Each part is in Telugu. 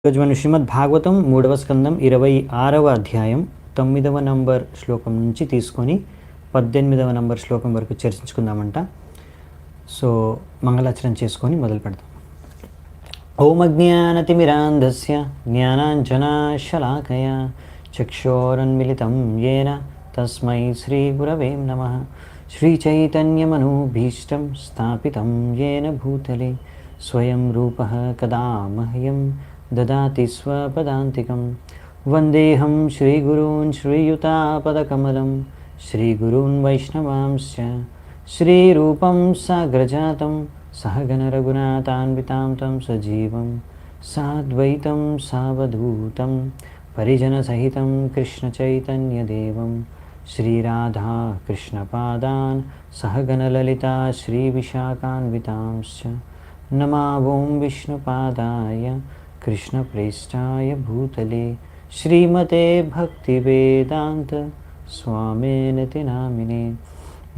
ఈరోజు మనం శ్రీమద్ భాగవతం 3వ స్కందం 26వ అధ్యాయం 9వ నంబర్ శ్లోకం నుంచి తీసుకొని 18వ నంబర్ శ్లోకం వరకు చర్చించుకుందామంట. సో మంగళాచరణ చేసుకొని మొదలు పెడతాం. ఓం అజ్ఞానతిమిరాంధస్య జ్ఞానాంజనాశలాకయ చక్షోరన్మిళితం యేన తస్మై శ్రీగురవే నమః. శ్రీచైతన్యమనోభీష్టం స్థాపితం యేన భూతలే స్వయం రూపః కదా మह्यं ददाति स्वपदान्तिकं. वन्देऽहं श्रीगुरून् श्रीयुतापदकमलं श्रीगुरून् वैष्णवांश्च श्रीरूपं साग्रजातं सहगणरघुनाथान्वितां तं सजीवं साद्वैतं सावधूतं परिजनसहितं कृष्णचैतन्यदेवं श्रीराधा कृष्णपादान् सहगणललिता श्रीविशाखान्वितांश्च नमो विष्णुपादाय कृष्णप्रेष्ठाय भूतले श्रीमते भक्तिवेदान्त स्वामिनिति नामिने.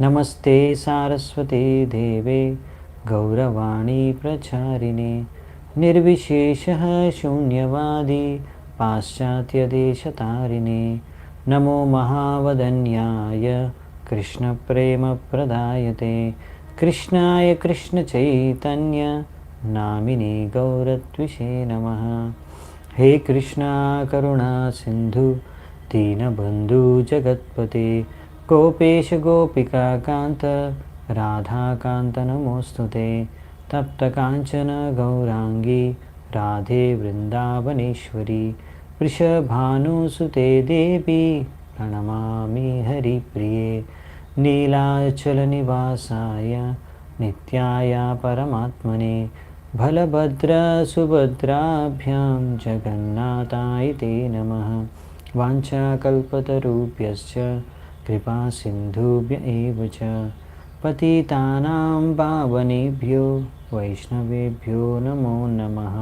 नमस्ते सारस्वते देवे गौरवाणी प्रचारिणे निर्विशेषः शून्यवादी पाश्चात्यदेशतारिणे. नमो महावदन्याय कृष्णप्रेमप्रदायते कृष्णाय कृष्णचैतन्य नामिने गौरत्विषे नमः. हे कृष्णा करुणा सिन्धु दीनबन्धु जगत्पते गोपेश गोपिका कान्त राधाकान्त नमोऽस्तुते. तप्तकाञ्चन गौराङ्गी राधे वृन्दावनेश्वरी वृषभानुसुते देवी प्रणमामि हरिप्रिये. नीलाचलनिवासाय नित्याय परमात्मने बलभद्रसुभद्राभ्यां जगन्नाथाय ते नमः. वाञ्छाकल्पतरुभ्यश्च कृपासिन्धुभ्य एव च पतितानां पावनेभ्यो वैष्णवेभ्यो नमो नमः.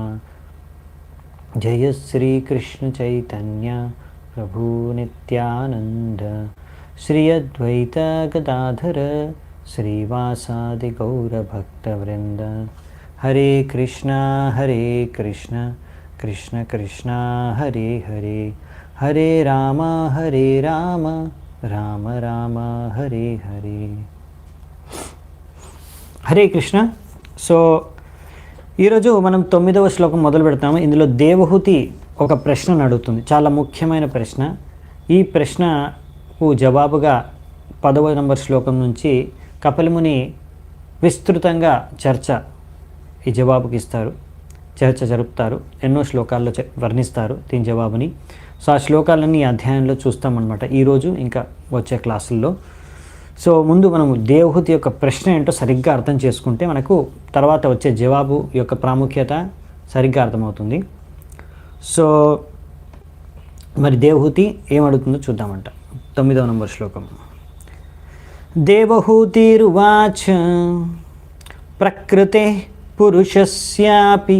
जय श्रीकृष्णचैतन्य प्रभु नित्यानन्द श्री अद्वैत गदाधर श्रीवासादि गौरभक्तवृन्द. हरे कृष्णा कृष्ण कृष्ण हरे हरे हरे राम राम राम हरे हरे. హరే కృష్ణ. సో ఈరోజు మనం 9వ శ్లోకం మొదలు పెడతాము. ఇందులో దేవహూతి ఒక ప్రశ్నను అడుగుతుంది, చాలా ముఖ్యమైన ప్రశ్న. ఈ ప్రశ్నకు జవాబుగా 10వ నంబర్ శ్లోకం నుంచి కపిలముని విస్తృతంగా ఈ జవాబుకి ఇస్తారు, చర్చ జరుపుతారు. ఎన్నో శ్లోకాల్లో వర్ణిస్తారు దీని జవాబుని. సో ఆ శ్లోకాలన్నీ ఈ అధ్యాయంలో చూస్తామన్నమాట ఈరోజు ఇంకా వచ్చే క్లాసుల్లో. సో ముందు మనము దేవహూతి యొక్క ప్రశ్న ఏంటో సరిగ్గా అర్థం చేసుకుంటే మనకు తర్వాత వచ్చే జవాబు యొక్క ప్రాముఖ్యత సరిగ్గా అర్థమవుతుంది. సో మరి దేవహూతి ఏమడుగుతుందో చూద్దామంట. 9వ నంబర్ శ్లోకం. దేవహూతిరువాచ ప్రకృతే పురుషస్యాపి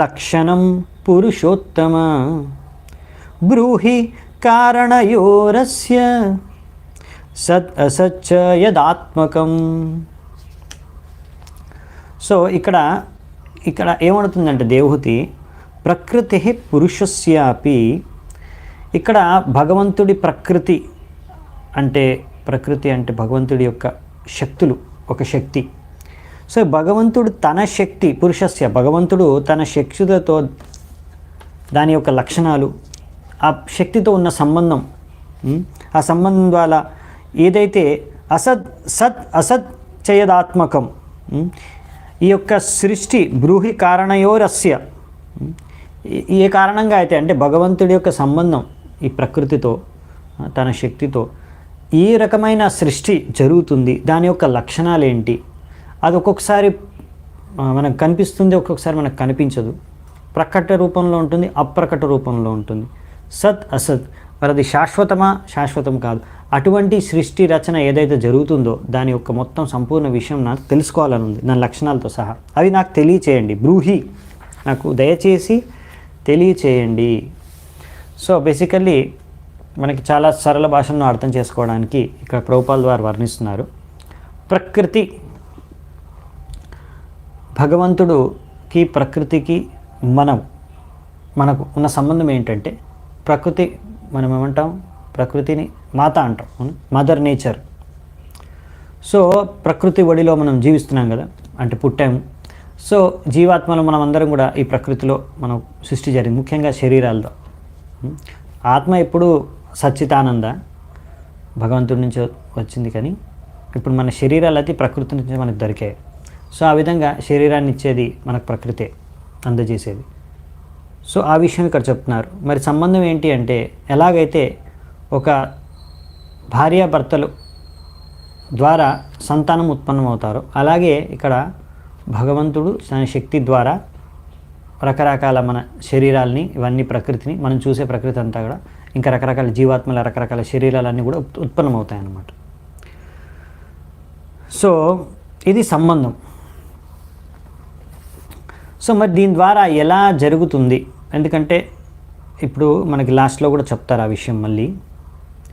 లక్షణం పురుషోత్తమ బ్రూహి కారణయోరస్య సత్ అసచ్చ యదాత్మకం. సో ఇక్కడ ఏమవుతుందంటే దేవహూతి ప్రకృతి పురుషస్యాపి, ఇక్కడ భగవంతుడి ప్రకృతి అంటే భగవంతుడి యొక్క శక్తులు, ఒక శక్తి. సో భగవంతుడు తన శక్తి, పురుషస్య భగవంతుడు తన శక్తులతో దాని యొక్క లక్షణాలు, ఆ శక్తితో ఉన్న సంబంధం, ఆ సంబంధం ద్వారా ఏదైతే సత్ అసత్ చేయదాత్మకం, ఈ యొక్క సృష్టి బ్రూహి కారణయోరస్య, ఏ కారణంగా అయితే అంటే భగవంతుడి యొక్క సంబంధం ఈ ప్రకృతితో తన శక్తితో ఈ రకమైన సృష్టి జరుగుతుంది, దాని యొక్క లక్షణాలు ఏంటి, అది ఒక్కొక్కసారి మనకు కనిపిస్తుంది, ఒక్కొక్కసారి మనకు కనిపించదు. ప్రకట రూపంలో ఉంటుంది, అప్రకట రూపంలో ఉంటుంది. సత్ అసత్, మరి అది శాశ్వతమా శాశ్వతం కాదు. అటువంటి సృష్టి రచన ఏదైతే జరుగుతుందో దాని యొక్క మొత్తం సంపూర్ణ విషయం నాకు తెలుసుకోవాలని ఉంది, నా లక్షణాలతో సహా. అవి నాకు తెలియచేయండి, బ్రూహి, నాకు దయచేసి తెలియచేయండి. సో బేసికల్లీ మనకి చాలా సరళ భాషను అర్థం చేసుకోవడానికి ఇక్కడ ప్రభుపాల్ ద్వారా వర్ణిస్తున్నారు. ప్రకృతి, భగవంతుడుకి ప్రకృతికి మనం మనకు ఉన్న సంబంధం ఏంటంటే ప్రకృతి, మనం ఏమంటాం, ప్రకృతిని మాత అంటాం, మదర్ నేచర్. సో ప్రకృతి ఒడిలో మనం జీవిస్తున్నాం కదా, అంటే పుట్టాము. సో జీవాత్మలు మనం అందరం కూడా ఈ ప్రకృతిలో మనం సృష్టి జరిగింది, ముఖ్యంగా శరీరాలతో. ఆత్మ ఎప్పుడు సచ్చితానంద భగవంతుడి నుంచి వచ్చింది, కానీ ఇప్పుడు మన శరీరాలు అయితే ప్రకృతి నుంచి మనకు దొరికాయి. సో ఆ విధంగా శరీరాన్ని ఇచ్చేది మనకు ప్రకృతే, అందజేసేది. సో ఆ విషయం ఇక్కడ చెప్తున్నారు. మరి సంబంధం ఏంటి అంటే, ఎలాగైతే ఒక భార్యాభర్తలు ద్వారా సంతానం ఉత్పన్నమవుతారో, అలాగే ఇక్కడ భగవంతుడు తన శక్తి ద్వారా రకరకాల మన శరీరాలని, ఇవన్నీ ప్రకృతిని, మనం చూసే ప్రకృతి అంతా కూడా, ఇంకా రకరకాల జీవాత్మల రకరకాల శరీరాలన్నీ కూడా ఉత్పన్నమవుతాయి అన్నమాట. సో ఇది సంబంధం. సో మరి దీని ద్వారా ఎలా జరుగుతుంది, ఎందుకంటే ఇప్పుడు మనకి లాస్ట్లో కూడా చెప్తారు ఆ విషయం. మళ్ళీ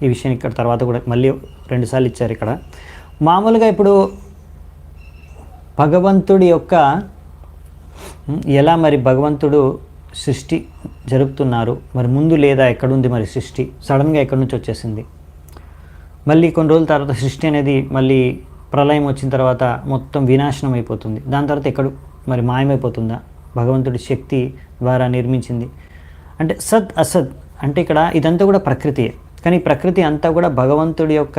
ఈ విషయం ఇక్కడ తర్వాత కూడా మళ్ళీ 2 సార్లు ఇచ్చారు ఇక్కడ. మామూలుగా ఇప్పుడు భగవంతుడి యొక్క ఎలా మరి భగవంతుడు సృష్టి జరుపుతున్నారు, మరి ముందు లేదా ఎక్కడుంది మరి సృష్టి, సడన్గా ఎక్కడి నుంచి వచ్చేసింది, మళ్ళీ కొన్ని రోజుల తర్వాత సృష్టి అనేది మళ్ళీ ప్రళయం వచ్చిన తర్వాత మొత్తం వినాశనం అయిపోతుంది, దాని తర్వాత ఎక్కడ మరి మాయమైపోతుందా, భగవంతుడి శక్తి ద్వారా నిర్మించింది అంటే సత్ అసత్ అంటే ఇక్కడ ఇదంతా కూడా ప్రకృతియే. కానీ ప్రకృతి అంతా కూడా భగవంతుడి యొక్క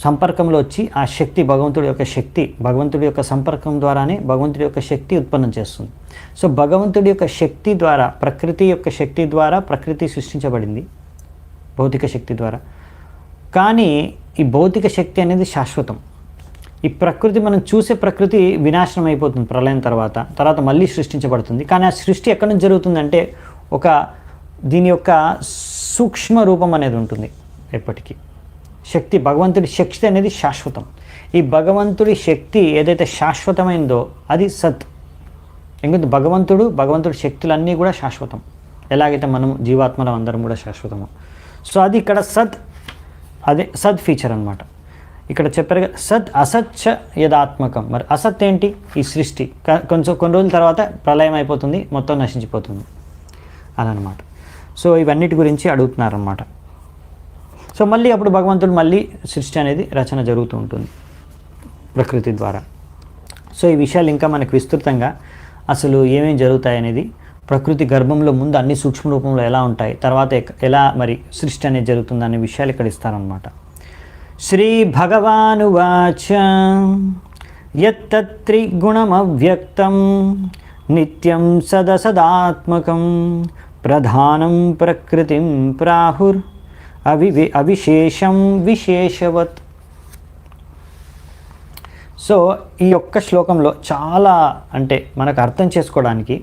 సంపర్కంలో వచ్చి ఆ శక్తి, భగవంతుడి యొక్క శక్తి, భగవంతుడి యొక్క సంపర్కం ద్వారానే భగవంతుడి యొక్క శక్తి ఉత్పన్నం చేస్తుంది. సో భగవంతుడి యొక్క శక్తి ద్వారా, ప్రకృతి యొక్క శక్తి ద్వారా ప్రకృతి సృష్టించబడింది, భౌతిక శక్తి ద్వారా. కానీ ఈ భౌతిక శక్తి అనేది శాశ్వతం. ఈ ప్రకృతి, మనం చూసే ప్రకృతి వినాశనం అయిపోతుంది ప్రళయం తర్వాత మళ్ళీ సృష్టించబడుతుంది. కానీ ఆ సృష్టి ఎక్కడి నుంచి జరుగుతుందంటే ఒక దీని యొక్క సూక్ష్మ రూపం అనేది ఉంటుంది ఎప్పటికీ. శక్తి, భగవంతుడి శక్తి అనేది శాశ్వతం. ఈ భగవంతుడి శక్తి ఏదైతే శాశ్వతమైందో అది సత్. ఎందుకంటే భగవంతుడి శక్తులన్నీ కూడా శాశ్వతం, ఎలాగైతే మనం జీవాత్మలం అందరం కూడా శాశ్వతము. సో అది ఇక్కడ సత్, అదే సద్ ఫీచర్ అనమాట. ఇక్కడ చెప్పారు కదా, సత్ అసత్ యదాత్మకం. మరి అసత్ ఏంటి? ఈ సృష్టి కొన్ని రోజుల తర్వాత ప్రళయం అయిపోతుంది, మొత్తం నశించిపోతుంది అదనమాట. సో ఇవన్నిటి గురించి అడుగుతున్నారనమాట. సో మళ్ళీ అప్పుడు భగవంతుడు మళ్ళీ సృష్టి అనేది రచన జరుగుతూ ఉంటుంది ప్రకృతి ద్వారా. సో ఈ విషయాలు ఇంకా మనకు విస్తృతంగా అసలు ఏమేమి జరుగుతాయి అనేది, ప్రకృతి గర్భంలో ముందు అన్ని సూక్ష్మ రూపంలో ఎలా ఉంటాయి, తర్వాత ఎలా మరి సృష్టి అనేది జరుగుతుంది అనే విషయాలు ఇక్కడ ఇస్తారనమాట. శ్రీ భగవానువాచ యత్తత్రిగుణమవ్యక్తం నిత్యం సదసదాత్మకం ప్రధానం ప్రకృతిం ప్రాహుర్ అవిశేషం విశేషవత్. సో ఈ ఒక్క శ్లోకంలో చాలా, అంటే మనకు అర్థం చేసుకోవడానికి,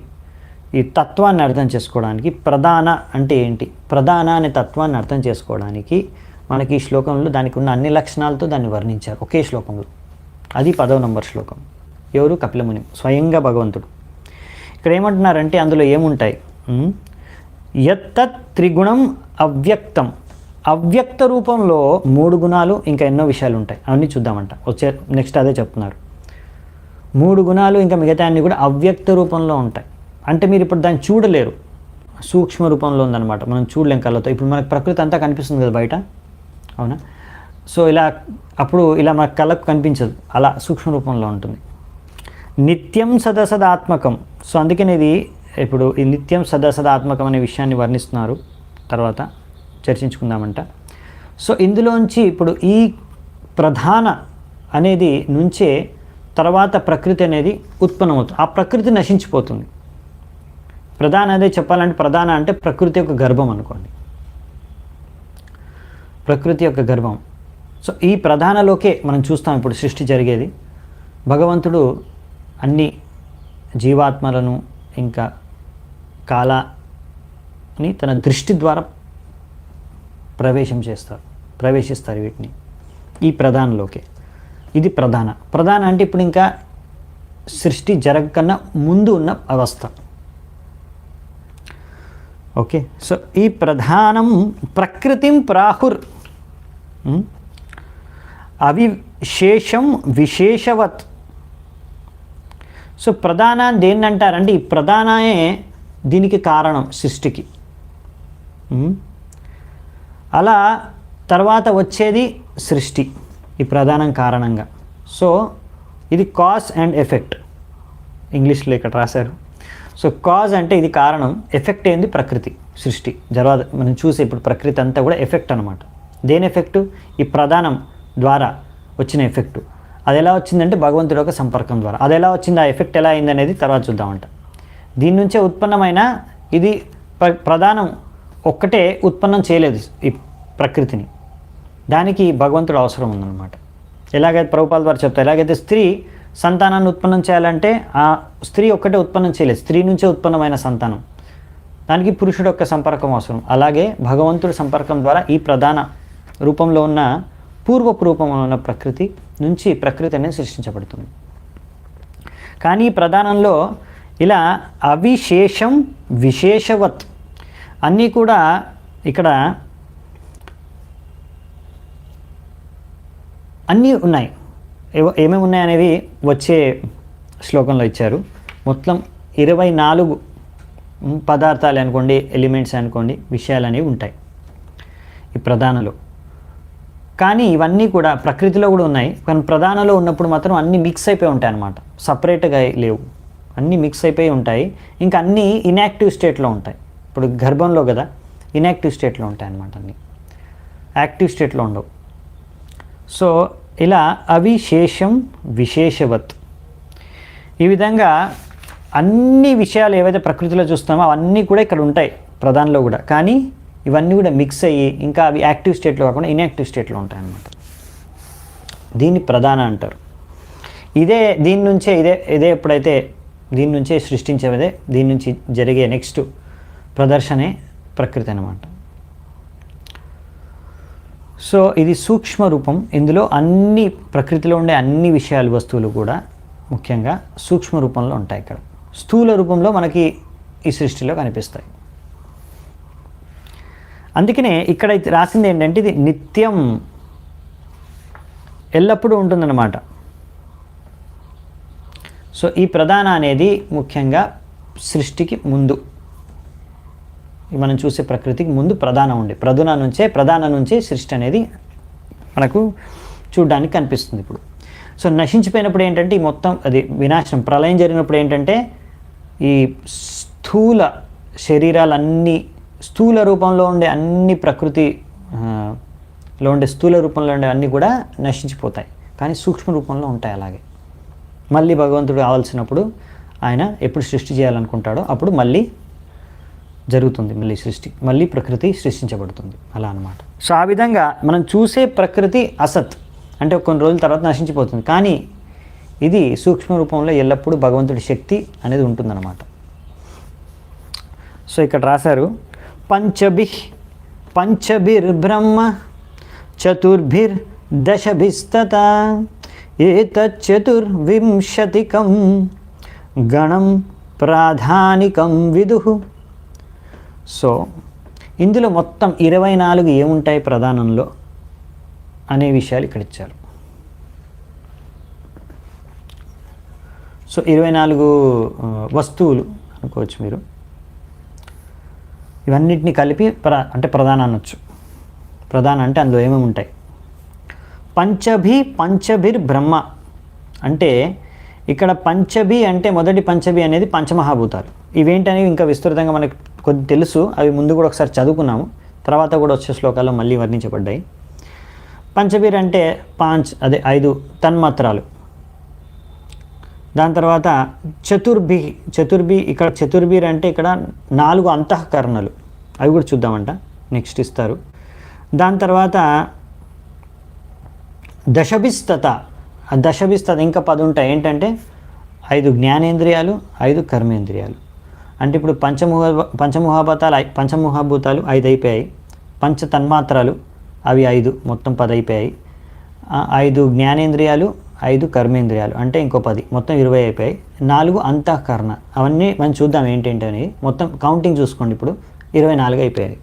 ఈ తత్వాన్ని అర్థం చేసుకోవడానికి, ప్రధాన అంటే ఏంటి, ప్రధాన అనే తత్వాన్ని అర్థం చేసుకోవడానికి మనకి ఈ శ్లోకంలో దానికి ఉన్న అన్ని లక్షణాలతో దాన్ని వర్ణించారు ఒకే శ్లోకంలో. అది 10వ నంబర్ శ్లోకం. ఎవరు? కపిలముని, స్వయంగా భగవంతుడు. ఇక్కడ ఏమంటున్నారంటే అందులో ఏముంటాయి, యత్తత్ త్రిగుణం అవ్యక్తం. అవ్యక్త రూపంలో 3 గుణాలు ఇంకా ఎన్నో విషయాలు ఉంటాయి, అవన్నీ చూద్దామంట. నెక్స్ట్ అదే చెప్తున్నారు. 3 గుణాలు ఇంకా మిగతా అన్నీ కూడా అవ్యక్త రూపంలో ఉంటాయి. అంటే మీరు ఇప్పుడు దాన్ని చూడలేరు, సూక్ష్మ రూపంలో ఉందన్నమాట, మనం చూడలేం కళ్ళతో. ఇప్పుడు మనకు ప్రకృతి అంతా కనిపిస్తుంది కదా బయట, అవునా? సో అప్పుడు ఇలా మన కళ్ళకు కనిపించదు, అలా సూక్ష్మ రూపంలో ఉంటుంది. నిత్యం సదసదాత్మకం. సో అందుకని ఇది ఇప్పుడు ఈ నిత్యం సదసదాత్మకం అనే విషయాన్ని వర్ణిస్తున్నారు, తర్వాత చర్చించుకుందామంట. సో ఇందులోంచి ఇప్పుడు ఈ ప్రధాన అనేది నుంచే తర్వాత ప్రకృతి అనేది ఉత్పన్నమవుతుంది. ఆ ప్రకృతి నశించిపోతుంది. ప్రధాన అదే చెప్పాలంటే, ప్రధాన అంటే ప్రకృతి యొక్క గర్భం అనుకోండి, ప్రకృతి యొక్క గర్భం. సో ఈ ప్రధానలోకే మనం చూస్తాం ఇప్పుడు సృష్టి జరిగేది. భగవంతుడు అన్ని జీవాత్మలను ఇంకా కాలాన్ని తన దృష్టి ద్వారా ప్రవేశిస్తారు వీటిని ఈ ప్రధానలోకే. ఇది ప్రధాన అంటే ఇప్పుడు ఇంకా సృష్టి జరగకన్నా ముందు ఉన్న అవస్థ. ఓకే, సో ఈ ప్రధానం ప్రకృతిం ప్రాహుర్ అవిశేషం విశేషవత్. సో ప్రధాన దేన్ని అంటారంటే ఈ ప్రధానమే దీనికి కారణం సృష్టికి. అలా తర్వాత వచ్చేది సృష్టి ఈ ప్రధానం కారణంగా. సో ఇది కాజ్ అండ్ ఎఫెక్ట్, ఇంగ్లీష్లో ఇక్కడ రాశారు. సో కాజ్ అంటే ఇది కారణం, ఎఫెక్ట్ ఏంది ప్రకృతి సృష్టి. తర్వాత మనం చూసే ఇప్పుడు ప్రకృతి అంతా కూడా ఎఫెక్ట్ అనమాట. దేని ఎఫెక్టు? ఈ ప్రధానం ద్వారా వచ్చిన ఎఫెక్టు. అది ఎలా వచ్చిందంటే భగవంతుడి యొక్క సంపర్కం ద్వారా. అది ఎలా వచ్చింది, ఆ ఎఫెక్ట్ ఎలా అయింది అనేది తర్వాత చూద్దామంట. దీని నుంచే ఉత్పన్నమైన ఇది ప్రధానం ఒక్కటే ఉత్పన్నం చేయలేదు ఈ ప్రకృతిని, దానికి భగవంతుడు అవసరం ఉందన్నమాట. ఎలాగైతే ప్రభుపాల ద్వారా చెప్తారు, ఎలాగైతే స్త్రీ సంతానాన్ని ఉత్పన్నం చేయాలంటే ఆ స్త్రీ ఒక్కటే ఉత్పన్నం చేయలేదు, స్త్రీ నుంచే ఉత్పన్నమైన సంతానం, దానికి పురుషుడు యొక్క సంపర్కం అవసరం. అలాగే భగవంతుడి సంపర్కం ద్వారా ఈ ప్రధాన రూపంలో ఉన్న పూర్వపు రూపంలో ఉన్న ప్రకృతి నుంచి ప్రకృతి అనేది సృష్టించబడుతుంది. కానీ ఈ ప్రధానంలో ఇలా అవిశేషం విశేషవత్ అన్నీ కూడా ఇక్కడ అన్నీ ఉన్నాయి. ఏమేమి ఉన్నాయనేవి వచ్చే శ్లోకంలో ఇచ్చారు. మొత్తం 24 పదార్థాలు అనుకోండి, ఎలిమెంట్స్ అనుకోండి, విషయాలు అనేవి ఉంటాయి ఈ ప్రధానలో. కానీ ఇవన్నీ కూడా ప్రకృతిలో కూడా ఉన్నాయి, కానీ ప్రధానలో ఉన్నప్పుడు మాత్రం అన్నీ మిక్స్ అయిపోయి ఉంటాయి అన్నమాట, సపరేట్గా లేవు, అన్నీ మిక్స్ అయిపోయి ఉంటాయి. ఇంకా అన్నీ ఇన్యాక్టివ్ స్టేట్లో ఉంటాయి. ఇప్పుడు గర్భంలో కదా ఇన్యాక్టివ్ స్టేట్లో ఉంటాయి అన్నమాట, అన్నీ యాక్టివ్ స్టేట్లో ఉండవు. సో ఇలా అవిశేషం విశేషవత్ ఈ విధంగా అన్ని విషయాలు ఏవైతే ప్రకృతిలో చూస్తామో అవన్నీ కూడా ఇక్కడ ఉంటాయి ప్రధానంలో కూడా. కానీ ఇవన్నీ కూడా మిక్స్ అయ్యి ఇంకా అవి యాక్టివ్ స్టేట్లో కాకుండా ఇన్యాక్టివ్ స్టేట్లో ఉంటాయి అన్నమాట. దీన్ని ప్రధాన అంటారు. దీని నుంచే ఇదే ఎప్పుడైతే దీని నుంచే సృష్టించేదే, దీని నుంచి జరిగే నెక్స్ట్ ప్రదర్శనే ప్రకృతి అన్నమాట. సో ఇది సూక్ష్మ రూపం. ఇందులో అన్ని ప్రకృతిలో ఉండే అన్ని విషయాలు, వస్తువులు కూడా ముఖ్యంగా సూక్ష్మ రూపంలో ఉంటాయి. ఇక్కడ స్థూల రూపంలో మనకి ఈ సృష్టిలో కనిపిస్తాయి. అందుకనే ఇక్కడ రాసింది ఏంటంటే ఇది నిత్యం, ఎల్లప్పుడూ ఉంటుందన్నమాట. సో ఈ ప్రధాన అనేది ముఖ్యంగా సృష్టికి ముందు, మనం చూసే ప్రకృతికి ముందు ప్రధానం ఉండే, ప్రధాన నుంచే సృష్టి అనేది మనకు చూడడానికి కనిపిస్తుంది. ఇప్పుడు సో నశించిపోయినప్పుడు ఏంటంటే ఈ మొత్తం అది వినాశనం, ప్రళయం జరిగినప్పుడు ఏంటంటే ఈ స్థూల శరీరాలన్నీ, స్థూల రూపంలో ఉండే అన్ని ప్రకృతిలో ఉండే స్థూల రూపంలో ఉండే అన్నీ కూడా నశించిపోతాయి, కానీ సూక్ష్మ రూపంలో ఉంటాయి. అలాగే మళ్ళీ భగవంతుడు కావాల్సినప్పుడు ఆయన ఎప్పుడు సృష్టి చేయాలనుకుంటాడో అప్పుడు మళ్ళీ జరుగుతుంది, మళ్ళీ సృష్టి, మళ్ళీ ప్రకృతి సృష్టించబడుతుంది అలా అన్నమాట. సో ఆ విధంగా మనం చూసే ప్రకృతి అసత్ అంటే కొన్ని రోజుల తర్వాత నశించిపోతుంది, కానీ ఇది సూక్ష్మ రూపంలో ఎల్లప్పుడూ భగవంతుడి శక్తి అనేది ఉంటుందన్నమాట. సో ఇక్కడ రాశారు పంచభిర్బ్రహ్మ చతుర్భిర్దశభిస్తత ఏతచ్చతుర్వింశతికం గణం ప్రాధానికం విదుః. సో ఇందులో మొత్తం 24 ఏముంటాయి ప్రధానంలో అనే విషయాలు ఇక్కడ ఇచ్చారు. సో 24 వస్తువులు అనుకోవచ్చు మీరు, ఇవన్నిటిని కలిపి అంటే ప్రధాన అనొచ్చు. ప్రధాన అంటే అందులో ఏమేమి ఉంటాయి. పంచభిర్ బ్రహ్మ అంటే ఇక్కడ పంచభి అంటే మొదటి పంచభి అనేది పంచమహాభూతాలు. ఇవేంటనేవి ఇంకా విస్తృతంగా మనకు కొద్ది తెలుసు, అవి ముందు కూడా ఒకసారి చదువుకున్నాము, తర్వాత కూడా వచ్చే శ్లోకాల్లో మళ్ళీ వర్ణించబడ్డాయి. పంచభీర్ అంటే 5 తన్మాత్రాలు. దాని తర్వాత చతుర్భి ఇక్కడ చతుర్భీర్ అంటే ఇక్కడ 4 అంతఃకరణలు, అవి కూడా చూద్దామంట, నెక్స్ట్ ఇస్తారు. దాని తర్వాత దశభిస్తత ఇంకా 10 ఉంటాయి. ఏంటంటే 5 జ్ఞానేంద్రియాలు, 5 కర్మేంద్రియాలు. అంటే ఇప్పుడు పంచమహాభూతాలు 5 అయిపోయాయి, పంచ తన్మాత్రాలు అవి 5, మొత్తం 10 అయిపోయాయి. 5 జ్ఞానేంద్రియాలు, 5 కర్మేంద్రియాలు అంటే ఇంకో 10, మొత్తం 20 అయిపోయాయి. 4 అంతఃకరణ, అవన్నీ మనం చూద్దాం ఏంటేంటి అనేది, మొత్తం కౌంటింగ్ చూసుకోండి. ఇప్పుడు 24 అయిపోయాయి.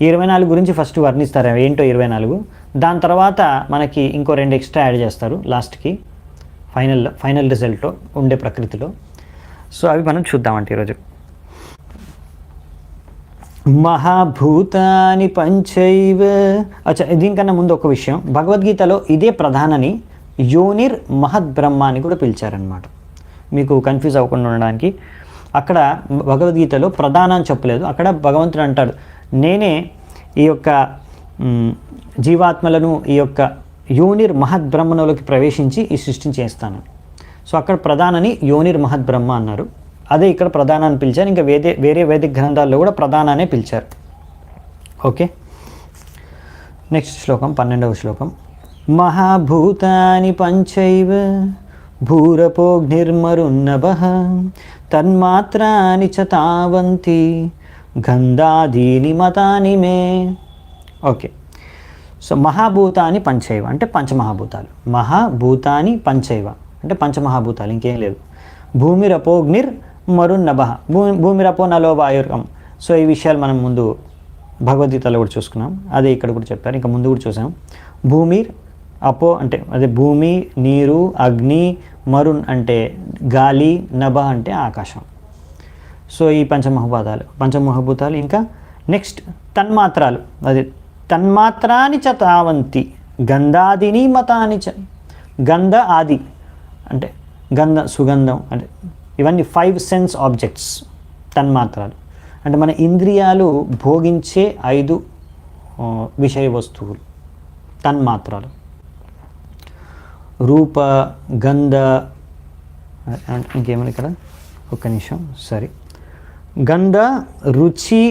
ఈ 24 గురించి ఫస్ట్ వర్ణిస్తారు ఏంటో 24. దాని తర్వాత మనకి ఇంకో 2 ఎక్స్ట్రా యాడ్ చేస్తారు లాస్ట్కి. ఫైనల్ రిజల్ట్ ఉండే ప్రకృతిలో. సో అవి మనం చూద్దామంటే ఈరోజు. మహాభూతాని పంచైవ. అచ్చా, దీనికన్నా ముందు ఒక విషయం, భగవద్గీతలో ఇదే ప్రధానని యోనిర్ మహద్బ్రహ్మ అని కూడా పిలిచారనమాట. మీకు కన్ఫ్యూజ్ అవ్వకుండా ఉండడానికి, అక్కడ భగవద్గీతలో ప్రధాన అని చెప్పలేదు. అక్కడ భగవంతుడు అంటాడు, నేనే ఈ యొక్క జీవాత్మలను ఈ యొక్క యోనిర్ మహద్బ్రహ్మలోకి ప్రవేశించి ఈ సృష్టిని చేస్తాను. సో అక్కడ ప్రధానని యోనిర్ మహద్బ్రహ్మ అన్నారు. అదే ఇక్కడ ప్రధాన అని పిలిచారు. ఇంకా వేరే వేదిక గ్రంథాల్లో కూడా ప్రధాన అనే పిలిచారు. ఓకే, నెక్స్ట్ శ్లోకం, 12వ శ్లోకం. మహాభూతాని పంచైవ భూరపోగ్నిర్మరున్నభః తన్మాత్రాని చ తావంతి గంధాదీని మతాని మే. ఓకే, సో మహాభూతాని పంచైవ అంటే పంచమహాభూతాలు. మహాభూతాని పంచైవ అంటే పంచమహాభూతాలు, ఇంకేం లేదు. భూమిరపోగ్నిర్ మరున్నభః, భూమిరపో నలో వాయుర్గం. సో ఈ విషయాలు మనం ముందు భగవద్గీతలో కూడా చూసుకున్నాం, అదే ఇక్కడ కూడా చెప్పారు, ఇంకా ముందు కూడా చూసాం. భూమిర్ అపో అంటే అదే భూమి, నీరు, అగ్ని, మరున్ అంటే గాలి, నభ అంటే ఆకాశం. సో ఈ పంచమహాభూతాలు. ఇంకా నెక్స్ట్ తన్మాత్రాలు, అదే తన్మాత్రాని చ తావంతి గంధాదిని మతాని చ. గంధ ఆది అంటే సుగంధం అంటే ఇవన్నీ 5 సెన్స్ ఆబ్జెక్ట్స్ తన్మాత్రాలు. అంటే మన ఇంద్రియాలు భోగించే 5 విషయ వస్తువులు తన్మాత్రాలు. రూప, గంధ, ఇంకేమన్నా ఇక్కడ ఒక్క నిమిషం, సరే. గంధ, రుచి,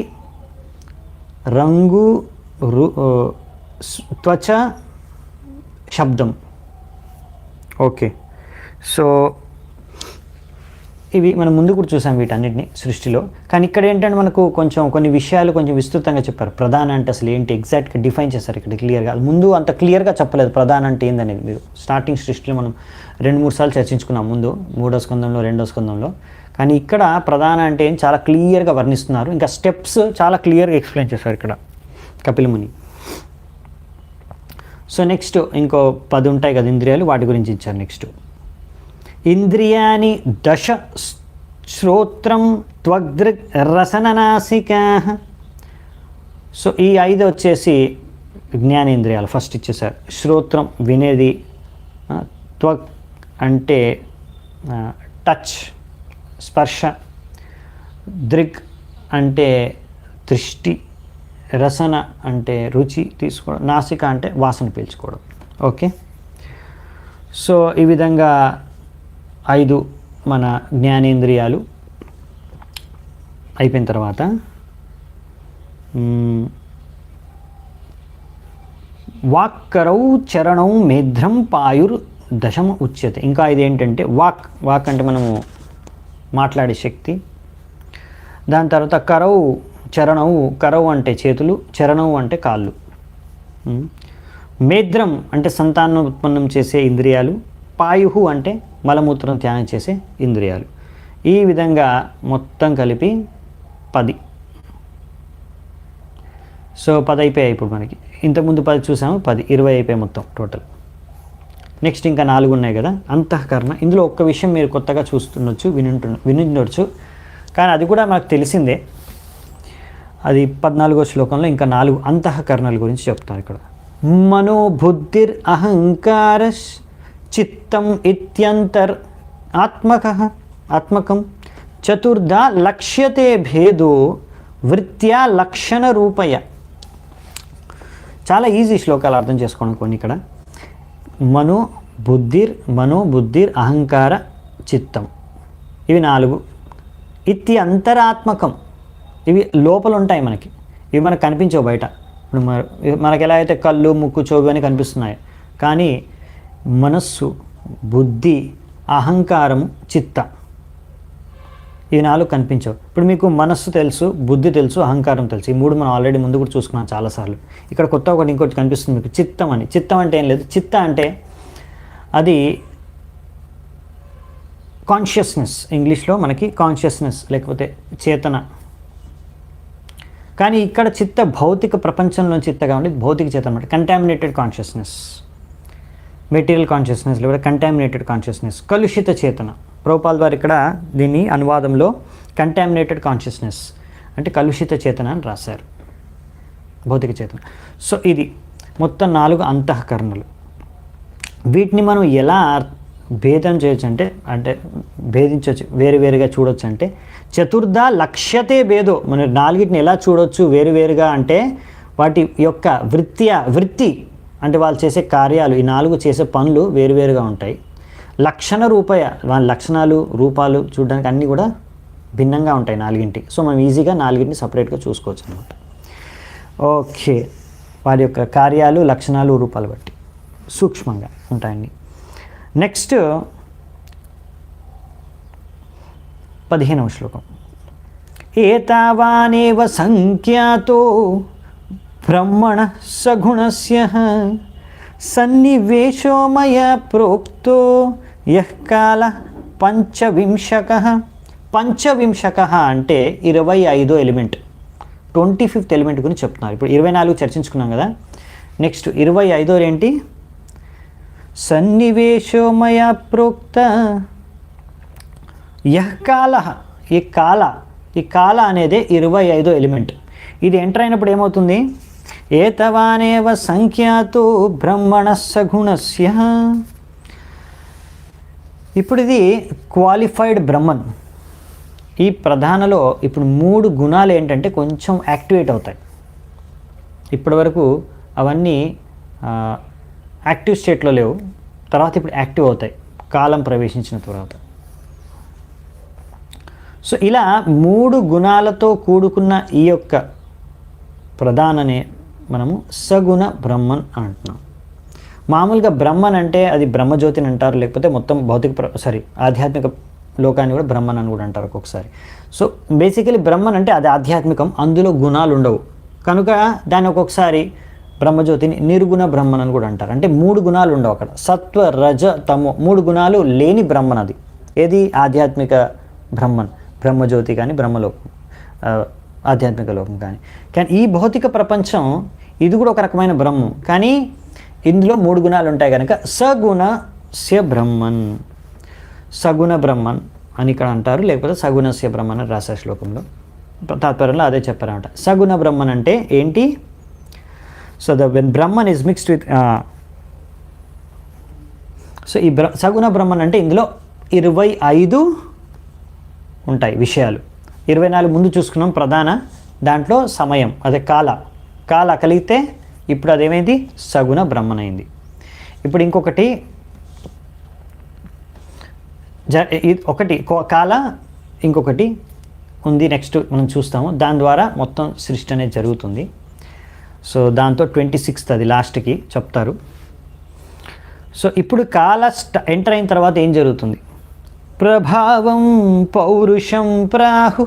రంగు, త్వచ, శబ్దం. ఓకే, సో ఇవి మనం ముందు కూడా చూసాం వీటన్నిటిని సృష్టిలో. కానీ ఇక్కడ ఏంటంటే మనకు కొన్ని విషయాలు కొంచెం విస్తృతంగా చెప్పారు. ప్రధాన అంటే అసలు ఏంటి ఎగ్జాక్ట్గా డిఫైన్ చేశారు ఇక్కడ క్లియర్గా. ముందు అంత క్లియర్గా చెప్పలేదు ప్రధాన అంటే ఏందనేది. మీరు స్టార్టింగ్ సృష్టిలో మనం 2-3 సార్లు చర్చించుకున్నాం ముందు, 3వ స్కందంలో 2వ స్కందంలో. కానీ ఇక్కడ ప్రధాన అంటే ఏం చాలా క్లియర్గా వర్ణిస్తున్నారు. ఇంకా స్టెప్స్ చాలా క్లియర్గా ఎక్స్ప్లెయిన్ చేశారు ఇక్కడ కపిల ముని. సో నెక్స్ట్ ఇంకో 10 ఉంటాయి కదా ఇంద్రియాలు, వాటి గురించి ఇచ్చారు. నెక్స్ట్ ఇంద్రియాని 10 శ్రోత్రం త్వగ్దృక్ రసననాసికా. సో ఈ 5 వచ్చేసి జ్ఞానేంద్రియాలు ఫస్ట్ ఇచ్చేసారు. శ్రోత్రం వినేది, త్వగ్ అంటే టచ్ స్పర్శ, దృక్ అంటే దృష్టి, రసన అంటే రుచి తీసుకోవడం, నాసిక అంటే వాసన పీల్చుకోవడం. ఓకే, సో ఈ విధంగా 5 మన జ్ఞానేంద్రియాలు అయిపోయిన తర్వాత వాక్కరౌ చరణౌ మేధ్రం పాయుర్ దశమ ఉచ్యతే. ఇంకా ఇది ఏంటంటే వాక్ అంటే మనము మాట్లాడే శక్తి. దాని తర్వాత కరవు, చరణవు, కరవు అంటే చేతులు, చరణవు అంటే కాళ్ళు. మేధ్రం అంటే సంతానం ఉత్పన్నం చేసే ఇంద్రియాలు, పాయు అంటే మలమూత్రం త్యాగం చేసే ఇంద్రియాలు. ఈ విధంగా మొత్తం కలిపి 10. సో 10 అయిపోయాయి ఇప్పుడు మనకి. ఇంతకుముందు 10 చూసాము, 10 20 అయిపోయాయి మొత్తం టోటల్. నెక్స్ట్ ఇంకా 4 ఉన్నాయి కదా, అంతఃకరణ. ఇందులో ఒక్క విషయం మీరు కొత్తగా చూస్తుండొచ్చు, వినుండొచ్చు, కానీ అది కూడా మనకు తెలిసిందే. అది 14వ శ్లోకంలో ఇంకా 4 అంతఃకరణల గురించి చెప్తారు ఇక్కడ. మనోబుద్ధిర్ అహంకార చిత్తం ఇత్యంతర్ ఆత్మకం చతుర్ధా లక్ష్యతే భేదో వృత్యా లక్షణ రూపయ. చాలా ఈజీ శ్లోకాలు అర్థం చేసుకోవడం కొన్ని ఇక్కడ. మనో బుద్ధిర్ అహంకార చిత్తం, ఇవి 4. ఇత్యంతరాత్మకం, ఇవి లోపల ఉంటాయి మనకి, ఇవి మనకు కనిపించవు బయట. ఇప్పుడు మనకు ఎలా అయితే కళ్ళు, ముక్కు, చెవి అని కనిపిస్తున్నాయి, కానీ మనస్సు, బుద్ధి, అహంకారము, చిత్త, ఈ 4 కనిపించవు. ఇప్పుడు మీకు మనస్సు తెలుసు, బుద్ధి తెలుసు, అహంకారం తెలుసు. ఈ 3 మనం ఆల్రెడీ ముందు కూడా చూసుకున్నాం చాలాసార్లు. ఇక్కడ కొత్త ఇంకోటి కనిపిస్తుంది మీకు, చిత్తం అని. చిత్తం అంటే ఏం లేదు, చిత్త అంటే అది కాన్షియస్నెస్, ఇంగ్లీష్లో మనకి కాన్షియస్నెస్ లేకపోతే చేతన. కానీ ఇక్కడ చిత్త భౌతిక ప్రపంచంలో చిత్తగా ఉండి భౌతిక చేతన అనమాట, కంటామినేటెడ్ కాన్షియస్నెస్. మెటీరియల్ కాన్షియస్నెస్ లేదా కంటామినేటెడ్ కాన్షియస్నెస్, కలుషిత చేతన. ప్రభుపాల్ వారు ఇక్కడ దీన్ని అనువాదంలో కంటామినేటెడ్ కాన్షియస్నెస్ అంటే కలుషిత చేతన అని రాశారు, భౌతిక చేతన. సో ఇది మొత్తం 4 అంతఃకరణలు. వీటిని మనం ఎలా భేదం చేయొచ్చు అంటే భేదించవచ్చు, వేరువేరుగా చూడొచ్చు అంటే చతుర్థ లక్ష్యతే భేదో. మనం 4టిని ఎలా చూడొచ్చు వేరువేరుగా అంటే వాటి యొక్క వృత్తి అంటే వాళ్ళు చేసే కార్యాలు, ఈ 4 చేసే పనులు వేరువేరుగా ఉంటాయి. లక్షణ రూపయ, వాళ్ళ లక్షణాలు రూపాలు చూడడానికి అన్నీ కూడా భిన్నంగా ఉంటాయి 4టికి. సో మనం ఈజీగా 4టిని సపరేట్గా చూసుకోవచ్చు అనమాట. ఓకే, వారి యొక్క కార్యాలు లక్షణాలు రూపాలు బట్టి సూక్ష్మంగా ఉంటాయండి. నెక్స్ట్ 15వ శ్లోకం. ఏతావానేవ సంఖ్యాతో బ్రహ్మణ సగుణస్య సన్నివేశో మయా ప్రోక్తో యః కాల పంచవింశకః. పంచవింశకః అంటే 25వ ఎలిమెంట్, 25th ఎలిమెంట్ గురించి చెప్తున్నారు. ఇప్పుడు 24 చర్చించుకున్నాం కదా, నెక్స్ట్ 25వ ఏంటి? సన్నివేశో మయా ప్రోక్త యః కాల. ఈ కాల అనేది 25వ ఎలిమెంట్. ఇది ఎంటర్ అయినప్పుడు ఏమవుతుంది? ఏతవానేవ సంఖ్యాతో బ్రహ్మణ సగుణస్య. ఇప్పుడు ఇది క్వాలిఫైడ్ బ్రహ్మన్. ఈ ప్రధానలో ఇప్పుడు 3 గుణాలు ఏంటంటే కొంచెం యాక్టివేట్ అవుతాయి. ఇప్పటివరకు అవన్నీ యాక్టివ్ స్టేట్లో లేవు, తర్వాత ఇప్పుడు యాక్టివ్ అవుతాయి కాలం ప్రవేశించిన తర్వాత. సో ఇలా 3 గుణాలతో కూడుకున్న ఈ యొక్క ప్రధాననే మనము సగుణ బ్రహ్మన్ అంటున్నాం. మామూలుగా బ్రహ్మన్ అంటే అది బ్రహ్మజ్యోతిని అంటారు, లేకపోతే మొత్తం ఆధ్యాత్మిక లోకాన్ని కూడా బ్రహ్మన్ అని కూడా అంటారు ఒక్కొక్కసారి. సో బేసికలీ బ్రహ్మన్ అంటే అది ఆధ్యాత్మికం, అందులో గుణాలు ఉండవు కనుక దాన్ని ఒక్కొక్కసారి బ్రహ్మజ్యోతిని నిర్గుణ బ్రహ్మన్ అని కూడా అంటారు. అంటే 3 గుణాలు ఉండవు అక్కడ, సత్వ రజ తమో 3 గుణాలు లేని బ్రహ్మన్ అది. ఏది? ఆధ్యాత్మిక బ్రహ్మన్, బ్రహ్మజ్యోతి కానీ బ్రహ్మలోకం, ఆధ్యాత్మిక లోకం కానీ. కానీ ఈ భౌతిక ప్రపంచం ఇది కూడా ఒక రకమైన బ్రహ్మం, కానీ ఇందులో 3 గుణాలు ఉంటాయి కనుక సగుణస్య బ్రహ్మన్, సగుణ బ్రహ్మన్ అని ఇక్కడ అంటారు, లేకపోతే సగుణస్య బ్రహ్మన్ అని రాసే శ్లోకంలో తాత్పర్యంలో అదే చెప్పారన్నమాట. సగుణ బ్రహ్మన్ అంటే ఏంటి? So when Brahman is mixed with so ఈ సగుణ బ్రహ్మన్ అంటే ఇందులో 25 ఉంటాయి విషయాలు. 24 ముందు చూసుకున్నాం ప్రధాన, దాంట్లో సమయం అదే కాల కలిగితే ఇప్పుడు అదేమైంది? సగుణ బ్రహ్మన్ అయింది. ఇప్పుడు ఇంకొకటి ఒకటి కాల, ఇంకొకటి ఉంది నెక్స్ట్ మనం చూస్తాము, దాని ద్వారా మొత్తం సృష్టి అనేది జరుగుతుంది. సో దాంతో 26th అది లాస్ట్కి చెప్తారు. సో ఇప్పుడు కాల ఎంటర్ అయిన తర్వాత ఏం జరుగుతుంది? ప్రభావం పౌరుషం ప్రాహు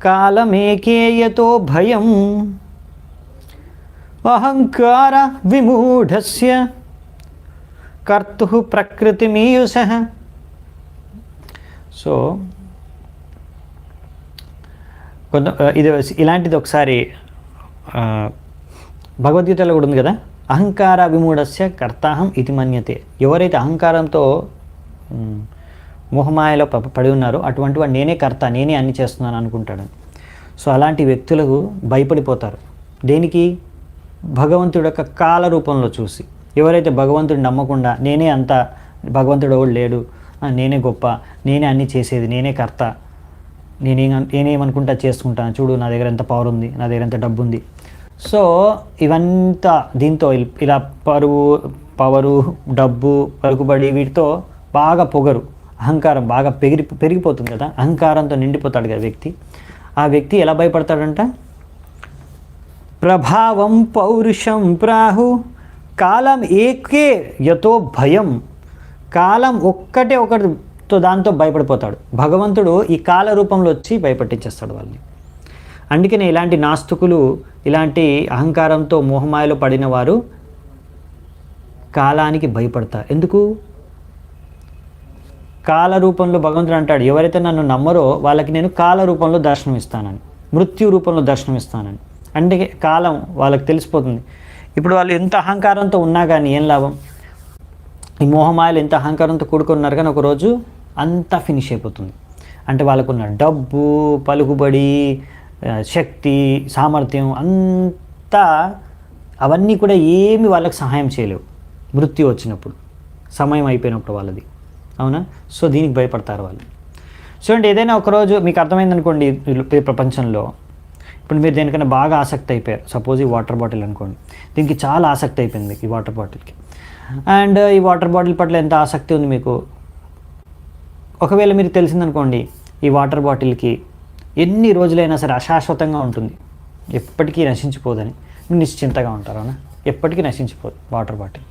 కాలమేకేయతో భయం అహంకార విమూఢస్య కర్తు ప్రకృతిమీయుషః. సో ఇది ఇలాంటిది ఒకసారి భగవద్గీతలో కూడా ఉంది కదా, అహంకార విమూఢస్య కర్తాహం ఇది మన్యతే. ఎవరైతే అహంకారంతో మోహమాయలో పడి ఉన్నారో అటువంటి వాడు నేనే కర్త, నేనే అన్ని చేస్తున్నాను అనుకుంటాడు. సో అలాంటి వ్యక్తులకు భయపడిపోతారు. దేనికి? భగవంతుడి యొక్క కాల రూపంలో చూసి. ఎవరైతే భగవంతుడిని నమ్మకుండా నేనే అంత, భగవంతుడు ఎవడు లేడు, నేనే గొప్ప, నేనే అన్నీ చేసేది, నేనే కర్త, నేనేమనుకుంటా చేసుకుంటాను, చూడు నా దగ్గర ఎంత పవర్ ఉంది, నా దగ్గర ఎంత డబ్బు ఉంది. సో ఇవంతా దీంతో ఇలా పవరు, డబ్బు, పలుకుబడి వీటితో బాగా పొగరు, అహంకారం బాగా పెరిగిపోతుంది కదా, అహంకారంతో నిండిపోతాడు కదా వ్యక్తి. ఆ వ్యక్తి ఎలా భయపడతాడంట? ప్రభావం పౌరుషం ప్రాహు కాలం ఏకే యతో భయం. కాలం ఒకటితో దాంతో భయపడిపోతాడు. భగవంతుడు ఈ కాల రూపంలో వచ్చి భయపట్టించేస్తాడు వాళ్ళని. అందుకనే ఇలాంటి నాస్తికులు, ఇలాంటి అహంకారంతో మోహమాయలో పడిన వారు కాలానికి భయపడతారు. ఎందుకు? కాల రూపంలో భగవంతుడు అంటాడు, ఎవరైతే నన్ను నమ్మరో వాళ్ళకి నేను కాల రూపంలో దర్శనం ఇస్తానని, మృత్యు రూపంలో దర్శనం ఇస్తానని. అంటే కాలం వాళ్ళకి తెలిసిపోతుంది. ఇప్పుడు వాళ్ళు ఎంత అహంకారంతో ఉన్నా కానీ ఏం లాభం? ఈ మోహమాయలు ఎంత అహంకారంతో కూడుకున్నారు కానీ ఒకరోజు అంతా ఫినిష్ అయిపోతుంది. అంటే వాళ్ళకున్న డబ్బు, పలుకుబడి, శక్తి, సామర్థ్యం అంతా అవన్నీ కూడా ఏమి వాళ్ళకి సహాయం చేయలేవు మృత్యు వచ్చినప్పుడు, సమయం అయిపోయినప్పుడు వాళ్ళది. అవునా? సో దీనికి భయపడతారు వాళ్ళు. చూడండి, ఏదైనా ఒకరోజు మీకు అర్థమైందనుకోండి, ఈ ప్రపంచంలో ఇప్పుడు మీరు దేనికైనా బాగా ఆసక్తి అయిపోయారు. సపోజ్ ఈ వాటర్ బాటిల్ అనుకోండి, దీనికి చాలా ఆసక్తి అయిపోయింది ఈ వాటర్ బాటిల్కి. అండ్ ఈ వాటర్ బాటిల్ పట్ల ఎంత ఆసక్తి ఉంది మీకు, ఒకవేళ మీరు తెలిసిందనుకోండి ఈ వాటర్ బాటిల్కి ఎన్ని రోజులైనా సరే అశాశ్వతంగా ఉంటుంది, ఎప్పటికీ నశించిపోదని, మీరు నిశ్చింతగా ఉంటారు. అవునా? ఎప్పటికీ నశించిపోదు వాటర్ బాటిల్.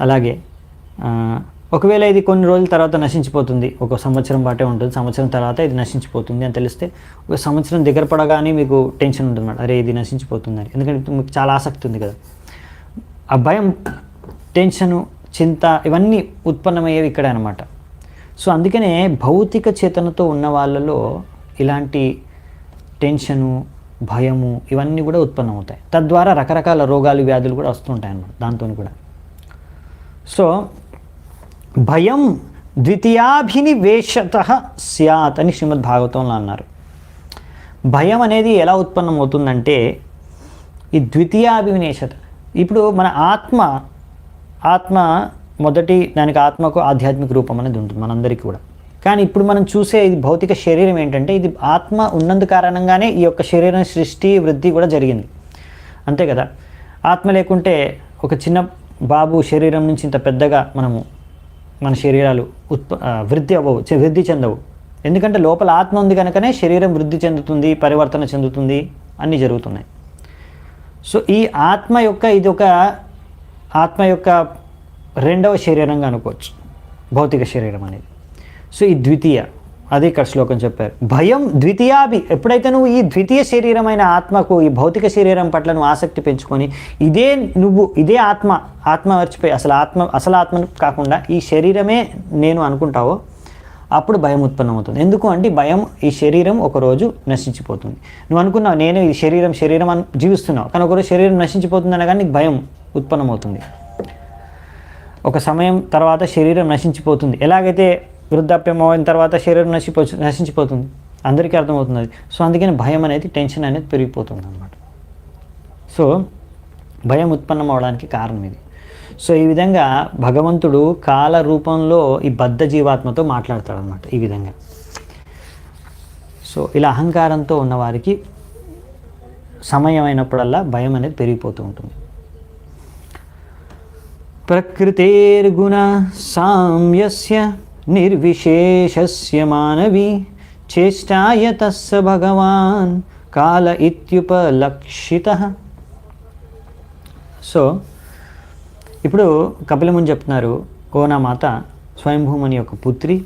అలాగే ఒకవేళ ఇది కొన్ని రోజుల తర్వాత నశించిపోతుంది, ఒక సంవత్సరం పాటే ఉంటుంది, సంవత్సరం తర్వాత ఇది నశించిపోతుంది అని తెలిస్తే ఒక సంవత్సరం దగ్గర పడగానే మీకు టెన్షన్ ఉంటుంది అన్నమాట, అరే ఇది నశించిపోతుందని. ఎందుకంటే మీకు చాలా ఆసక్తి ఉంది కదా. ఆ భయం, టెన్షను, చింత ఇవన్నీ ఉత్పన్నమయ్యేవి ఇక్కడే అనమాట. సో అందుకనే భౌతిక చేతనతో ఉన్న వాళ్ళలో ఇలాంటి టెన్షను, భయము ఇవన్నీ కూడా ఉత్పన్నమవుతాయి. తద్వారా రకరకాల రోగాలు, వ్యాధులు కూడా వస్తుంటాయి అన్నమాట దాంతో కూడా. సో భయం ద్వితీయాభినివేశత స్యాత్ అని శ్రీమద్ భాగవతంలో అన్నారు. భయం అనేది ఎలా ఉత్పన్నమవుతుందంటే ఈ ద్వితీయాభినివేశత. ఇప్పుడు మన ఆత్మ మొదటి దానికి ఆత్మకు ఆధ్యాత్మిక రూపం అనేది ఉంటుంది మనందరికీ కూడా. కానీ ఇప్పుడు మనం చూసే ఇది భౌతిక శరీరం ఏంటంటే ఇది ఆత్మ ఉన్నందు కారణంగానే ఈ యొక్క శరీరం సృష్టి, వృద్ధి కూడా జరిగింది. అంతే కదా. ఆత్మ లేకుంటే ఒక చిన్న బాబు శరీరం నుంచి ఇంత పెద్దగా మన శరీరాలు వృద్ధి చెందవు. ఎందుకంటే లోపల ఆత్మ ఉంది కనుకనే శరీరం వృద్ధి చెందుతుంది, పరివర్తన చెందుతుంది, అన్నీ జరుగుతున్నాయి. సో ఈ ఆత్మ యొక్క రెండవ శరీరంగా అనుకోవచ్చు భౌతిక శరీరం అనేది. సో ఈ ద్వితీయ, అదే ఇక్కడ శ్లోకం చెప్పారు. భయం ఎప్పుడైతే నువ్వు ఈ ద్వితీయ శరీరమైన ఆత్మకు, ఈ భౌతిక శరీరం పట్ల నువ్వు ఆసక్తి పెంచుకొని ఇదే ఆత్మ మర్చిపోయి అసలు ఆత్మను కాకుండా ఈ శరీరమే నేను అనుకుంటావో అప్పుడు భయం ఉత్పన్నమవుతుంది. ఎందుకు అంటే ఈ శరీరం ఒకరోజు నశించిపోతుంది. నువ్వు అనుకున్నావు నేను ఈ శరీరం అని జీవిస్తున్నావు, కానీ ఒకరోజు శరీరం నశించిపోతుంది అనగానే నీకు భయం ఉత్పన్నమవుతుంది. ఒక సమయం తర్వాత శరీరం నశించిపోతుంది. ఎలాగైతే వృద్ధాప్యం అయిన తర్వాత శరీరం నశించిపోతుంది, అందరికీ అర్థమవుతుంది. సో అందుకని భయం అనేది, టెన్షన్ అనేది పెరిగిపోతుంది అన్నమాట. సో భయం ఉత్పన్నం అవడానికి కారణం ఇది. సో ఈ విధంగా భగవంతుడు కాల రూపంలో ఈ బద్ధ జీవాత్మతో మాట్లాడతాడు అన్నమాట ఈ విధంగా. సో ఇలా అహంకారంతో ఉన్నవారికి సమయం అయినప్పుడల్లా భయం అనేది పెరిగిపోతూ ఉంటుంది. ప్రకృతేర్గుణ సామ్యస్య నిర్విశేషస్య మానవి చేష్టాయ తస్య భగవాన్ కాల ఇత్యుపలక్షితః. సో ఇప్పుడు కపిలముని చెప్తున్నారు, ఓ నా మాత స్వయంభూమని యొక్క పుత్రి,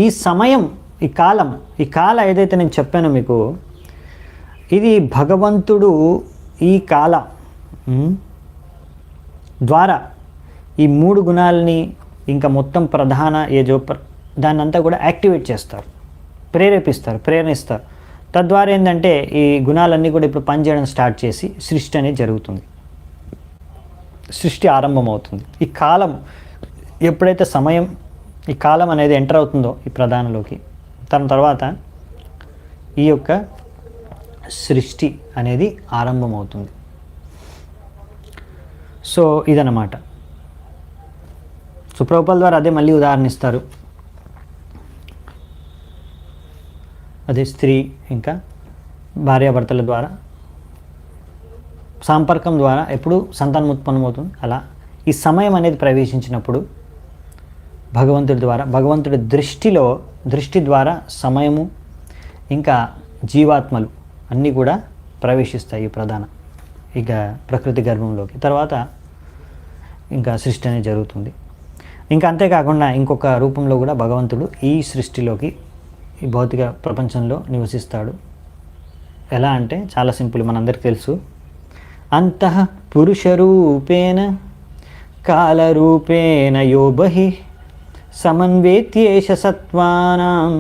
ఈ సమయం, ఈ కాల ఏదైతే నేను చెప్పానో మీకు, ఇది భగవంతుడు ఈ కాల ద్వారా ఈ 3 గుణాలని ఇంకా మొత్తం ప్రధాన దాన్ని అంతా కూడా యాక్టివేట్ చేస్తారు, ప్రేరణిస్తారు. తద్వారా ఏంటంటే ఈ గుణాలన్నీ కూడా ఇప్పుడు పనిచేయడం స్టార్ట్ చేసి సృష్టి అనేది జరుగుతుంది, సృష్టి ఆరంభమవుతుంది. ఈ కాలం ఎప్పుడైతే ఈ కాలం అనేది ఎంటర్ అవుతుందో ఈ ప్రధానలోకి, తర్వాత ఈ యొక్క సృష్టి అనేది ఆరంభమవుతుంది. సో ఇదన్నమాట. సో ప్రభుపాదుల ద్వారా అదే మళ్ళీ ఉదాహరణ ఇస్తారు. అదే స్త్రీ ఇంకా భార్యాభర్తల ద్వారా సంపర్కం ద్వారా ఎప్పుడు సంతానం ఉత్పన్నమవుతుంది. అలా ఈ సమయం అనేది ప్రవేశించినప్పుడు భగవంతుడి దృష్టి ద్వారా సమయము ఇంకా జీవాత్మలు అన్నీ కూడా ప్రవేశిస్తాయి ఇక ప్రకృతి గర్భంలోకి. తర్వాత ఇంకా సృష్టి అనేది జరుగుతుంది. ఇంకా అంతేకాకుండా ఇంకొక రూపంలో కూడా భగవంతుడు ఈ సృష్టిలోకి, ఈ భౌతిక ప్రపంచంలో నివసిస్తాడు. ఎలా అంటే చాలా సింపుల్, మనందరికీ తెలుసు. అంతః పురుషరూపేణ కాలరూపేణ యో బహిః సమన్వేత్యేష సత్వానాం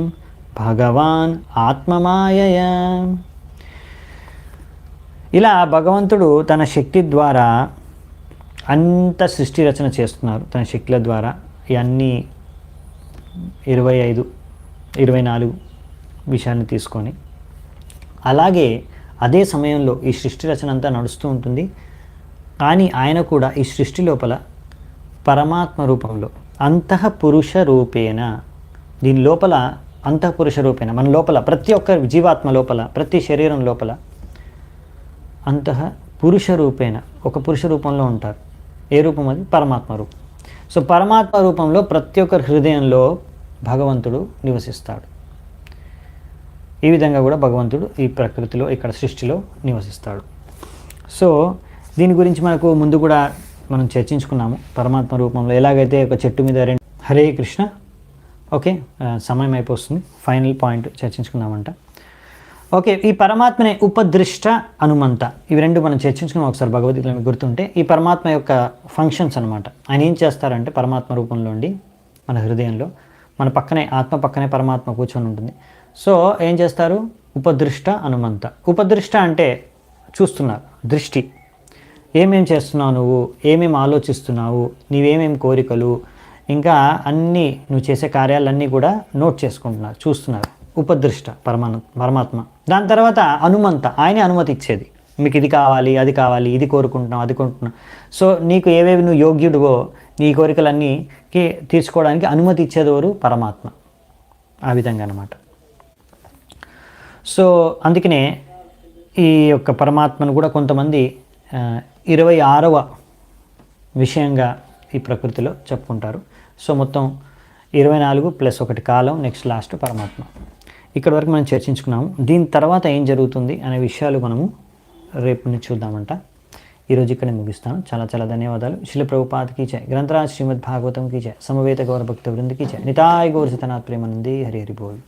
భగవాన్ ఆత్మమాయయా. ఇలా భగవంతుడు తన శక్తి ద్వారా అంత సృష్టి రచన చేస్తున్నారు తన శక్తుల ద్వారా. ఇవన్నీ 25, 24 విషయాన్ని తీసుకొని, అలాగే అదే సమయంలో ఈ సృష్టి రచన అంతా నడుస్తూ ఉంటుంది. కానీ ఆయన కూడా ఈ సృష్టి లోపల పరమాత్మ రూపంలో అంతఃపురుష రూపేణ, దీని లోపల అంతఃపురుష రూపేణ, మన లోపల ప్రతి ఒక్క జీవాత్మ లోపల, ప్రతి శరీరం లోపల పురుష రూపేణ ఒక పురుష రూపంలో ఉంటారు. ఏ రూపం అది? పరమాత్మ రూపం. సో పరమాత్మ రూపంలో ప్రతి ఒక్కరి హృదయంలో భగవంతుడు నివసిస్తాడు. ఈ విధంగా కూడా భగవంతుడు ఈ ప్రకృతిలో, ఇక్కడ సృష్టిలో నివసిస్తాడు. సో దీని గురించి మనకు ముందు కూడా మనం చర్చించుకున్నాము. పరమాత్మ రూపంలో ఎలాగైతే ఒక చెట్టు మీద హరే కృష్ణ. ఓకే, సమయం అయిపోతుంది. Final point చర్చించుకున్నామంట. ఓకే, ఈ పరమాత్మనే ఉపదృష్ట, హనుమంత, ఇవి రెండు మనం చర్చించుకున్నాం ఒకసారి భగవద్గీతలో. మీకు గుర్తుంటే ఈ పరమాత్మ యొక్క ఫంక్షన్స్ అనమాట. ఆయన ఏం చేస్తారంటే పరమాత్మ రూపంలో ఉండి మన హృదయంలో, మన పక్కనే ఆత్మ పక్కనే పరమాత్మ కూర్చొని ఉంటుంది. సో ఏం చేస్తారు? ఉపదృష్ట, హనుమంత. ఉపదృష్ట అంటే చూస్తున్నారు, దృష్టి. ఏమేం చేస్తున్నావు నువ్వు, ఏమేమి ఆలోచిస్తున్నావు, నీవేమేమి కోరికలు, ఇంకా అన్నీ నువ్వు చేసే కార్యాలన్నీ కూడా నోట్ చేసుకుంటున్నారు, చూస్తున్నారు. ఉపదృష్ట పరమాత్మ. దాని తర్వాత హనుమంత, ఆయనే అనుమతి ఇచ్చేది. మీకు ఇది కావాలి, అది కావాలి, ఇది కోరుకుంటున్నావు, అది కోరుకుంటున్నావు. సో నీకు ఏవేవి నువ్వు యోగ్యుడివో నీ కోరికలన్నీకి తీర్చుకోవడానికి అనుమతి ఇచ్చేదెవరు? పరమాత్మ. ఆ విధంగా అన్నమాట. సో అందుకనే ఈ యొక్క పరమాత్మను కూడా కొంతమంది 26వ విషయంగా ఈ ప్రకృతిలో చెప్పుకుంటారు. సో మొత్తం 24 + 1 కాలం, నెక్స్ట్ లాస్ట్ పరమాత్మ. ఇక్కడ వరకు మనం చర్చించుకున్నాము. దీని తర్వాత ఏం జరుగుతుంది అనే విషయాలు మనము రేపు నుంచి చూద్దామంట. ఈరోజు ఇక్కడే ముగిస్తాను. చాలా చాలా ధన్యవాదాలు. శ్రీల ప్రభుపాదకి జై, గ్రంథరాజ్ శ్రీమద్ భాగవతం కీ జై, సమవేత గౌరభక్త వృందకి జై, నితాయ్ గౌర సతనాథ్ ప్రేమానందే, హరి హరి బోల్.